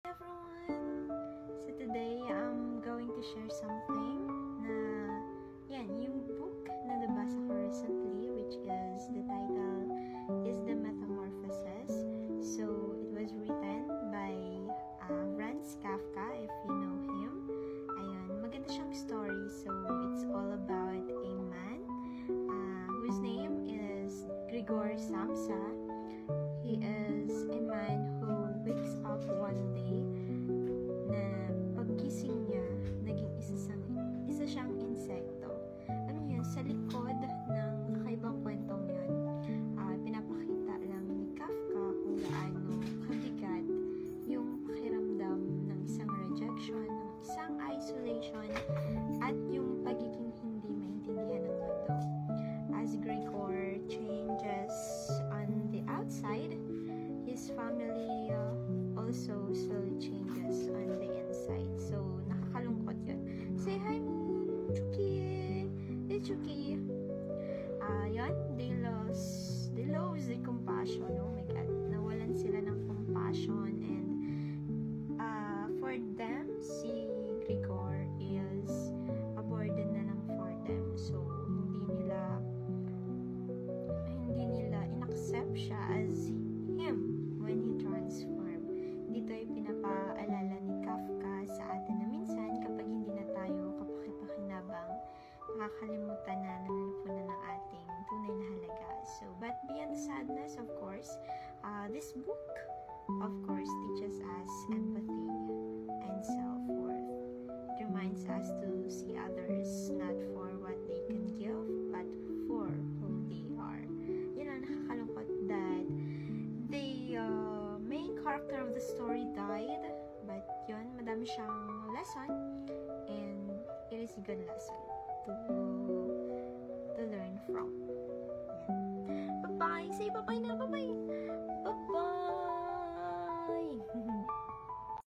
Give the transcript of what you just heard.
Everyone! So today, I'm going to share something na yung book na nabasa ko recently, which is the title is The Metamorphosis. So it was written by Franz Kafka, if you know him. Ayun, maganda siyang story. So it's all about a man whose name is Grigor Samsa. He is a man who wakes up one day na paggising niya, naging isa siyang insekto. Ano yun, sa likod ng kakaibang kwentong yun, pinapakita lang ni Kafka kung gaano kabigat yung pakiramdam ng isang rejection, ng isang isolation, at yung pagiging hindi maintindihan ng mundo. As Grigor changes on the outside, his family also slowly changes on the inside. So, nakakalungkot yun. Say hi, Moon! Chuki! Hey, Chuki! Yun, they lost the compassion. Oh my God. Nawalan sila ng compassion, and for them, si Grigor is a burden na lang for them. So, hindi nila inaccept siya as him when he transformed. Dito ay pinapaalala ni Kafka sa atin na minsan kapag hindi na tayo kapakipakinabang, nakakalimutan na nalulupunan ng ating tunay na halaga. So, but beyond the sadness, of course, this book, of course, teaches us empathy and self-worth. It reminds us to see others not for what they can give, but for who they are. Nakakalungkot that the main character of the story died, but yun, madami siyang lesson, and it is a good lesson to learn from. Yan. Bye-bye! Say bye-bye na! Bye-bye!